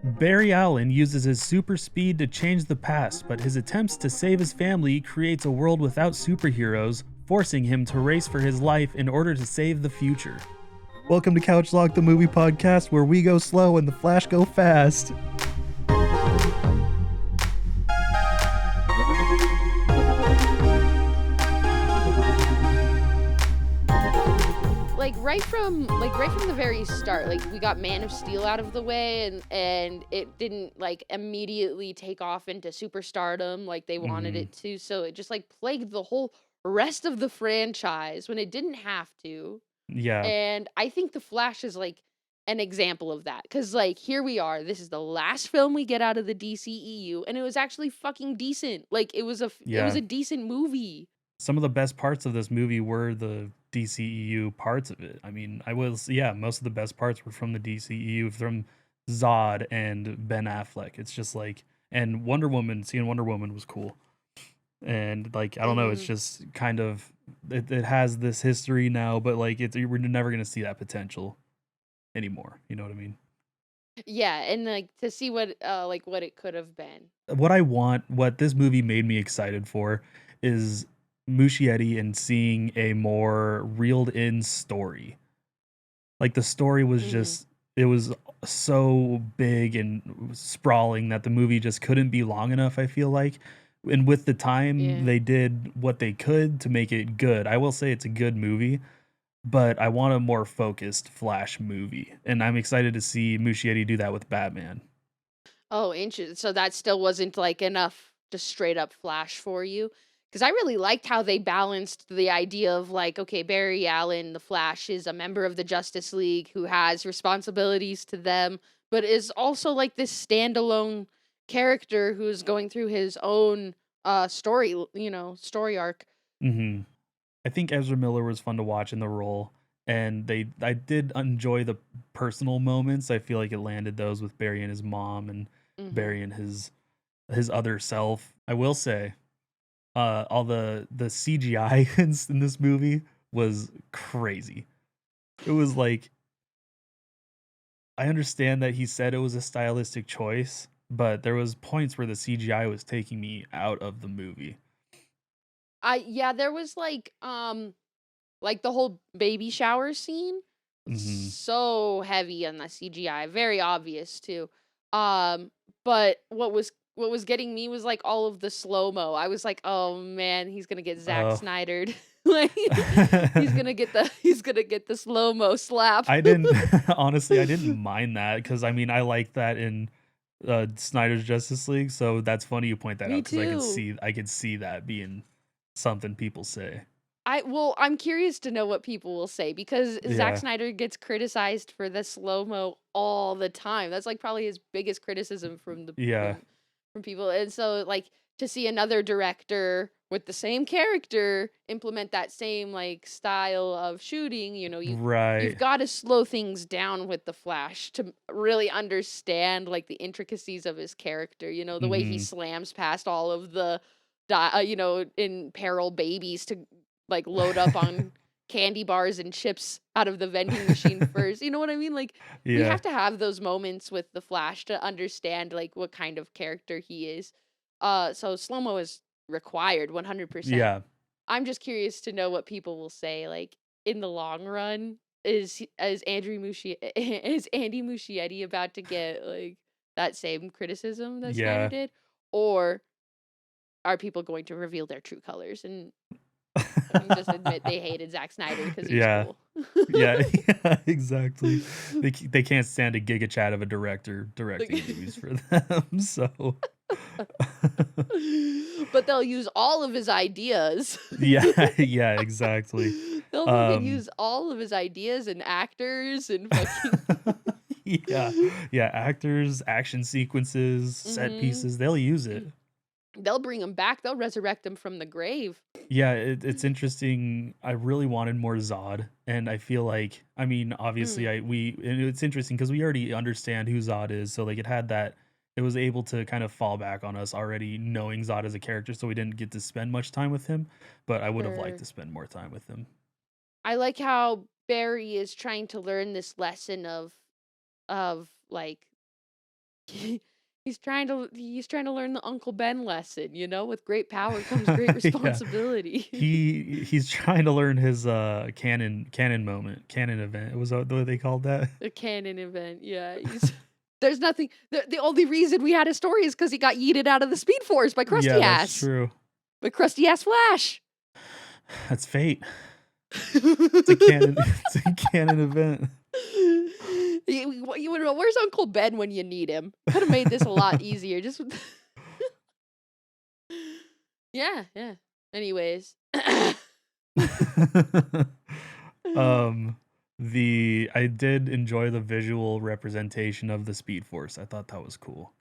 Barry Allen uses his super speed to change the past, but his attempts to save his family creates a world without superheroes, forcing him to race for his life in order to save the future. Welcome to Couchlock, the movie podcast where we go slow and the Flash go fast. Right from the very start, like we got Man of Steel out of the way, and it didn't like immediately take off into superstardom like they wanted it to. So it just like plagued the whole rest of the franchise when it didn't have to. Yeah. And I think The Flash is like an example of that, because like here we are, this is the last film we get out of the DCEU, and it was actually fucking decent. Like it was Yeah. a decent movie. Some of the best parts of this movie were the DCEU parts of it. I mean, most of the best parts were from the DCEU, from Zod and Ben Affleck. It's just like, and seeing Wonder Woman was cool. And like, I don't know, it's just kind of, it has this history now, but like, we're never going to see that potential anymore. You know what I mean? Yeah, and like to see what it could have been. What this movie made me excited for is Muschietti and seeing a more reeled in story. Like the story was just, it was so big and sprawling that the movie just couldn't be long enough, I feel like. And with the time, they did what they could to make it good. I will say it's a good movie, but I want a more focused Flash movie. And I'm excited to see Muschietti do that with Batman. Oh, interesting. So that still wasn't like enough just straight up Flash for you? Because I really liked how they balanced the idea of like, okay, Barry Allen, the Flash, is a member of the Justice League who has responsibilities to them, but is also like this standalone character who's going through his own story arc. Mm-hmm. I think Ezra Miller was fun to watch in the role, and I did enjoy the personal moments. I feel like it landed those with Barry and his mom and Barry and his other self. I will say, all the CGI in this movie was crazy. It was like, I understand that he said it was a stylistic choice, but there was points where the CGI was taking me out of the movie. There was like the whole baby shower scene, so heavy on the CGI, very obvious too. But what was getting me was like all of the slow-mo. I was like, oh man, he's gonna get Zack Snydered. Like he's gonna get the slow-mo slap. I didn't mind that, because I mean, I like that in Snyder's Justice League, so that's funny you point that out, because I could see that being something people say. I'm curious to know what people will say, because Zack Snyder gets criticized for the slow-mo all the time. That's like probably his biggest criticism from people. And so like to see another director with the same character implement that same like style of shooting, you've got to slow things down with the Flash to really understand like the intricacies of his character, the way he slams past all of the in peril babies to like load up on candy bars and chips out of the vending machine first. You know what I mean? Like we have to have those moments with the Flash to understand like what kind of character he is. So slow-mo is required 100%. Yeah. I'm just curious to know what people will say like in the long run. Is Andy Muschietti about to get like that same criticism that Snyder did, or are people going to reveal their true colors and just admit they hated Zack Snyder because he's cool? yeah, exactly. They can't stand a giga chat of a director directing movies for them. So, but they'll use all of his ideas. yeah, exactly. They'll use all of his ideas and actors and fucking yeah, actors, action sequences, set pieces. They'll use it. They'll bring him back. They'll resurrect him from the grave. Yeah, it's interesting. I really wanted more Zod, and I feel like, I mean, obviously, and it's interesting because we already understand who Zod is, so like it was able to kind of fall back on us already knowing Zod as a character, so we didn't get to spend much time with him, but I would have liked to spend more time with him. I like how Barry is trying to learn this lesson of like he's trying to learn the Uncle Ben lesson, with great power comes great Yeah. responsibility. He's trying to learn his canon event. Was that what they called that? A canon event, yeah. There's nothing. The only reason we had a story is because he got yeeted out of the Speed Force by Krusty Yeah, that's Ass. true. By Krusty Ass Flash. That's fate. It's a canon. It's a canon event. Where's Uncle Ben when you need him? Could have made this a lot easier. Just yeah, yeah. Anyways, um, I did enjoy the visual representation of the Speed Force. I thought that was cool,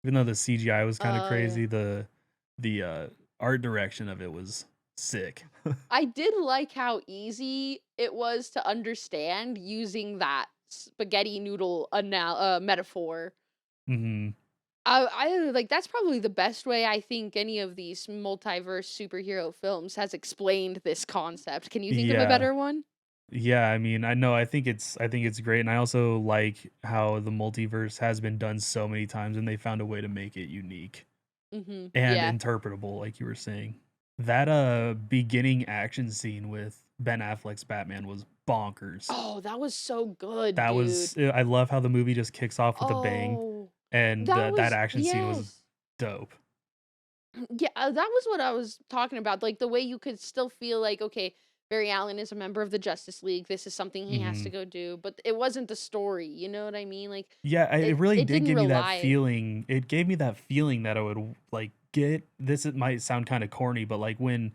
even though the CGI was kind of yeah. crazy. The art direction of it was sick. I did like how easy it was to understand using that spaghetti noodle metaphor. Hmm. I like that's probably the best way I think any of these multiverse superhero films has explained this concept. Can you think of a Yeah. better one? Yeah, I mean, I know I think it's great, and I also like how the multiverse has been done so many times and they found a way to make it unique and Yeah. interpretable, like you were saying. That beginning action scene with Ben Affleck's Batman was bonkers. Oh, that was so good, That dude. was I love how the movie just kicks off with a bang, Oh, and that that was action scene was yes. dope. Yeah, that was what I was talking about. Like the way you could still feel like, okay, Barry Allen is a member of the Justice League. This is something he has to Mhm. go do, but it wasn't the story. You know what I mean? Like Yeah, it really it did didn't give me that rely. feeling. It gave me that feeling that I would like get this. It might sound kind of corny, but like when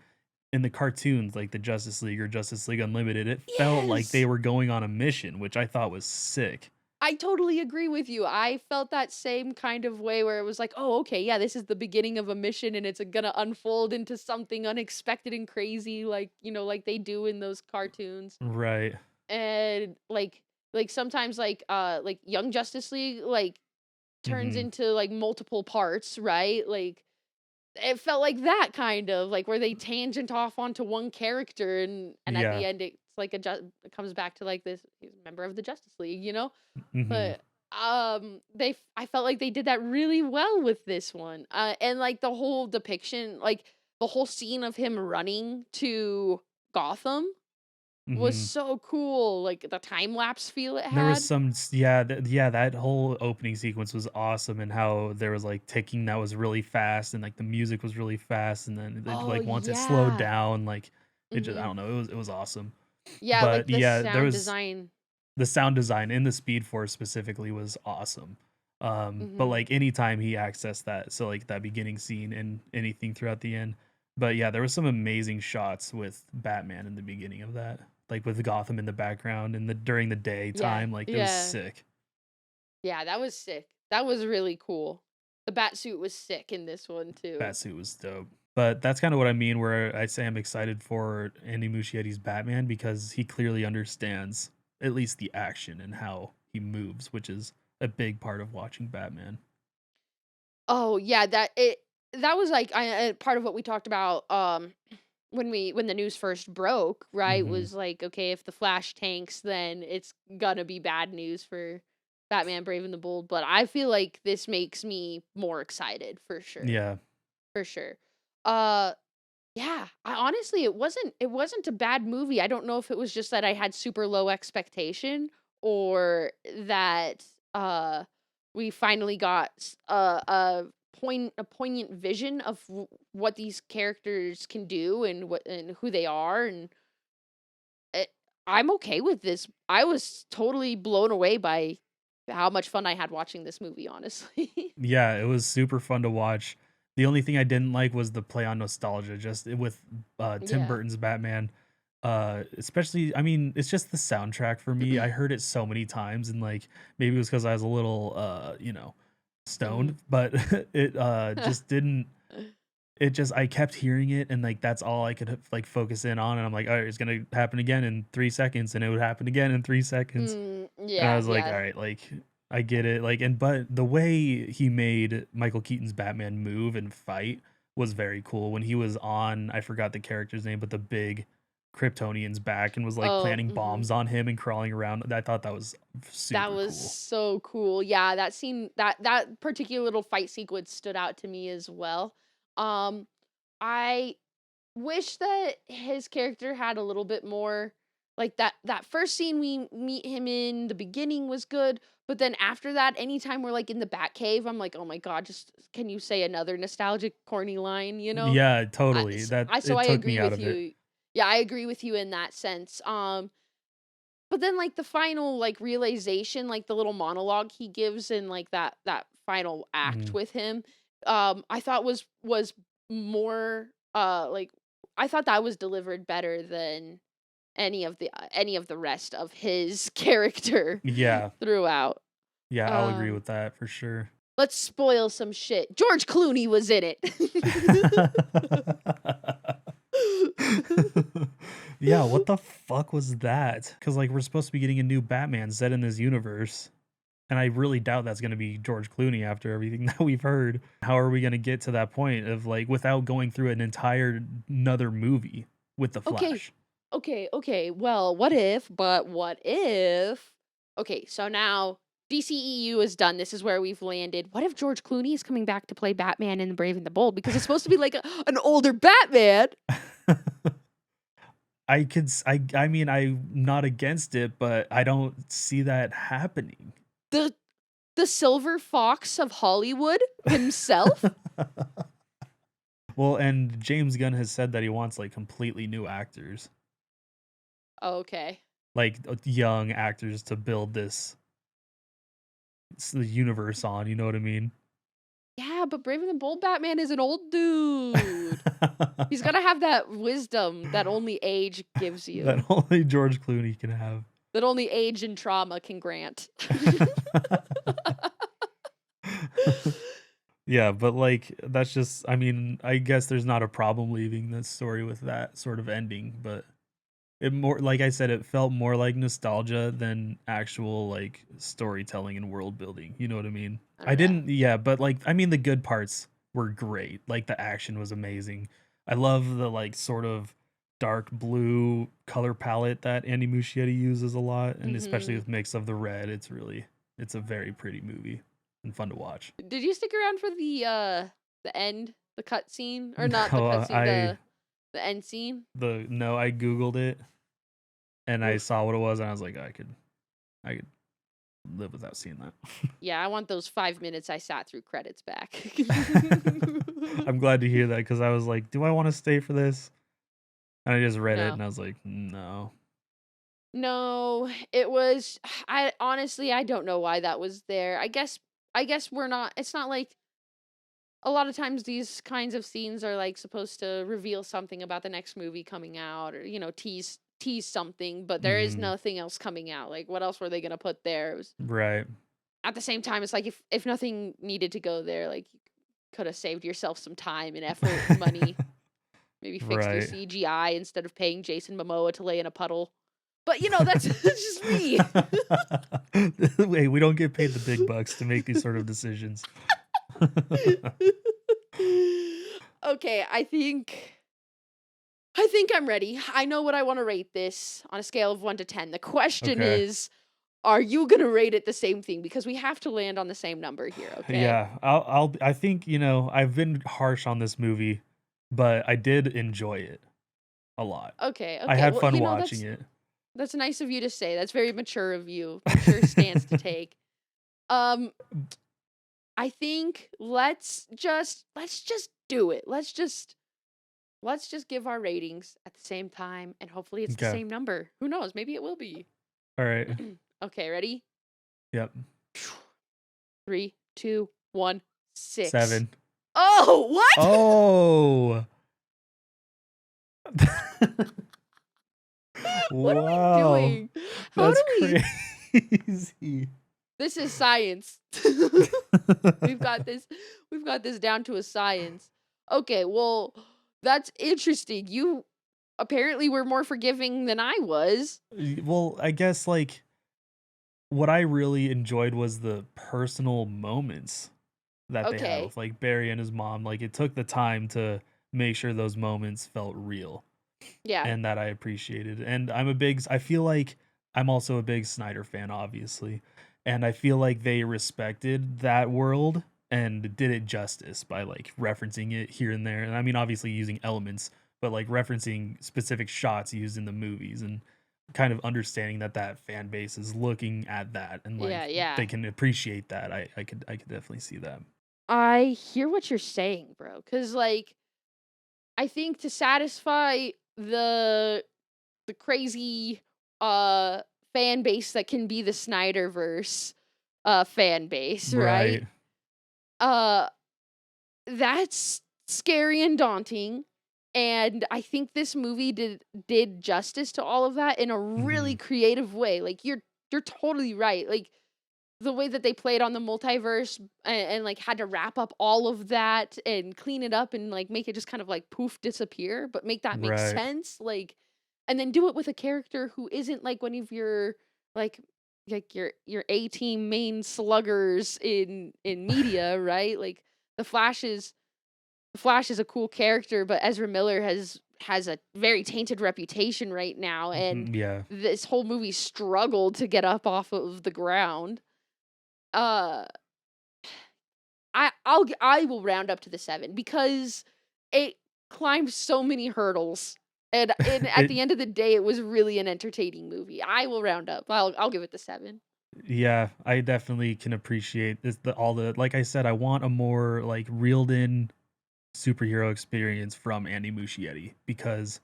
in the cartoons, like the Justice League or Justice League Unlimited, it felt like they Yes. were going on a mission, which I thought was sick. I totally agree with you. I felt that same kind of way where it was like, oh, okay, yeah, this is the beginning of a mission and it's gonna unfold into something unexpected and crazy, like, like they do in those cartoons. Right. And like sometimes like Young Justice League like turns Hmm. into like multiple parts, right? Like it felt like that kind of like where they tangent off onto one character and at the Yeah. end it's like it comes back to like this he's a member of the Justice League. Hmm. But I felt like they did that really well with this one. And like the whole depiction, like the whole scene of him running to Gotham was Hmm. so cool. Like the time lapse feel it There was had. yeah, yeah, that whole opening sequence was awesome, and how there was like ticking that was really fast, and like the music was really fast, and then Oh like once it slowed yeah. down, like it just I Mhm. don't know, it was awesome. Yeah, like But the yeah, there sound was design. the sound design in the Speed Force specifically was awesome. But Mhm. like anytime he accessed that, so like that beginning scene and anything throughout the end. But yeah, there was some amazing shots with Batman in the beginning of that, like with Gotham in the background and the during the Yeah. daytime, like it was Yeah. sick. Yeah, that was sick. That was really cool. The bat suit was sick in this one too. Batsuit was dope. But that's kind of what I mean where I say I'm excited for Andy Muschietti's Batman because he clearly understands at least the action and how he moves, which is a big part of watching Batman. Oh, yeah, that was like part of what we talked about when the news first broke, right? Mhm. Was like, okay, if the Flash tanks, then it's gonna be bad news for Batman Brave and the Bold, but I feel like this makes me more excited for sure. Yeah. For sure. Uh yeah, I honestly it wasn't a bad movie. I don't know if it was just that I had super low expectation or that we finally got a poignant vision of what these characters can do and what and who they are and it, I'm okay with this. I was totally blown away by how much fun I had watching this movie, honestly. Yeah, it was super fun to watch. The only thing I didn't like was the play on nostalgia just with Tim Yeah. Burton's Batman. Especially I mean, it's just the soundtrack for me. I heard it so many times and like maybe it was cuz I was a little Mhm. stoned, but it just didn't it just I kept hearing it and like that's all I could like focus in on and I'm like, "All right, it's going to happen again in 3 seconds." And it would happen again in 3 seconds. And I Yeah, was like, "All yeah. right, like I get it." Like and but the way he made Michael Keaton's Batman move and fight was very cool when he was on I forgot the character's name, but the big Kryptonians back and was like Oh, planting bombs on him and crawling around. I thought that was that super was cool. so cool. Yeah, that scene, that particular little fight sequence stood out to me as well. Um, I wish that his character had a little bit more, like that first scene we meet him in the beginning was good, but then after that, anytime we're like in the Batcave, I'm like, oh my god, just can you say another nostalgic corny line, you know? Yeah, totally. So It I took me agree out with of it. you. Yeah, I agree with you in that sense. But then like the final like realization, like the little monologue he gives in like that final act Mhm. with him, I thought was more like I thought that was delivered better than any of the rest of his character Yeah. throughout. Yeah, I'll agree Um with that for sure. let's spoil some shit. George Clooney was in it. Yeah, what the fuck was that? Because like we're supposed to be getting a new Batman set in this universe, and I really doubt that's gonna be George Clooney after everything that we've heard. How are we gonna get to that point of like without going through an entire another movie with the Okay. Flash? Okay. Well, what if? Okay, so now DCEU is done. This is where we've landed. What if George Clooney is coming back to play Batman in The Brave and the Bold? Because it's supposed to be like an older Batman. I mean, I'm not against it, but I don't see that happening. The the Silver Fox of Hollywood himself? Well, and James Gunn has said that he wants like completely new actors, Okay. like young actors to build this the universe on. You know what I mean? Yeah, but Brave and the Bold Batman is an old dude. He's got to have that wisdom that only age gives That you. only George Clooney can have. That only age and trauma can grant. Yeah, but like that's just I mean, I guess there's not a problem leaving this story with that sort of ending, but it more like I said, it felt more like nostalgia than actual like storytelling and world building. You know what I mean? I I don't know. didn't yeah, but like I mean the good parts were great. Like the action was amazing. I love the like sort of dark blue color palette that Andy Muschietti uses a lot, and especially Mhm. with mix of the red, it's a very pretty movie and fun to watch. Did you stick around for the end, the cut scene, or not the No, cut scene, the end scene? no, I googled it and I Oof. saw what it was and I was like I could live without seeing that. Yeah, I want those 5 minutes I sat through credits back. I'm glad to hear that because I was like, do I want to stay for this? And I just read it No. and I was like, no. No, it was I honestly I don't know why that was there. I guess we're not it's not like a lot of times these kinds of scenes are like supposed to reveal something about the next movie coming out or tease something, but there is Hmm. nothing else coming out. Like what else were they going to put there? It was, Right. at the same time it's like if nothing needed to go there, like you could have saved yourself some time and effort and money. Maybe fixed your Right. CGI instead of paying Jason Momoa to lay in a puddle. But that's that's just me. Wait, we don't get paid the big bucks to make these sort of decisions. Okay, I think I'm ready. I know what I want to rate this on a scale of 1 to 10. The question Okay. is, are you going to rate it the same thing, because we have to land on the same number here, okay? Yeah, I think, I've been harsh on this movie, but I did enjoy it a lot. Okay, I okay. had Well, fun watching that's it. that's nice of you to say. That's very mature of you. Mature stance to take. Um I think let's just do it. Let's just give our ratings at the same time, and hopefully it's the Okay. same number. Who knows? Maybe it will be. All right. Okay, ready? Yep. 3, 2, 1, 6. 7. Oh, what? Oh. What are we Wow. doing? How That's do we crazy. This is science. We've got this we've got this down to a science. Okay, well, that's interesting. You apparently were more forgiving than I was. Well, I guess like what I really enjoyed was the personal moments that they had Okay. with like Barry and his mom. Like it took the time to make sure those moments felt real. Yeah. and that I appreciated. And I feel like I'm also a big Snyder fan, obviously. And I feel like they respected that world and did it justice by like referencing it here and there. And I mean, obviously using elements, but like referencing specific shots used in the movies and kind of understanding that that fan base is looking at that and Yeah, like yeah. they can appreciate that. I could definitely see that. I hear what you're saying, bro. Cause like I think to satisfy the crazy fan base that can be the Snyderverse fan base, right? Right. Uh that's scary and daunting. And I think this movie did justice to all of that in a really Hmm. creative way. Like you're totally right. Like the way that they played on the multiverse and like had to wrap up all of that and clean it up and like make it just kind of like poof disappear, but make that make Right. sense. Like and then do it with a character who isn't like one of your like your A team main sluggers in media, right? Like the Flash is the Flash is a cool character, but Ezra Miller has a very tainted reputation right now, and Mhm, yeah. this whole movie struggled to get up off of the ground. Uh, I will round up to the 7 because it climbed so many hurdles, and at It the end of the day, it was really an entertaining movie. I will round up. I'll give it the 7. Yeah, I definitely can appreciate this the all the like I said, I want a more like reeled in superhero experience from Andy Muschietti because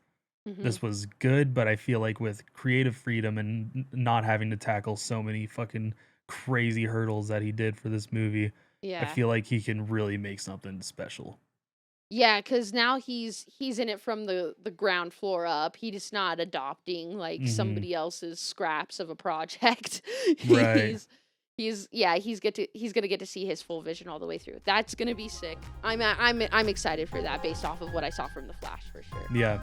Mhm. this was good, but I feel like with creative freedom and not having to tackle so many fucking crazy hurdles that he did for this movie, I Yeah. feel like he can really make something special. Yeah, cause now he's in it from the ground floor up. He's not adopting, like, Mhm. somebody else's scraps of a project. Right. He's he's gonna get to see his full vision all the way through. That's gonna be sick. I'm excited for that based off of what I saw from The Flash for sure. Yeah.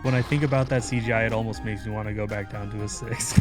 When I think about that CGI, it almost makes me want to go back down to a 6.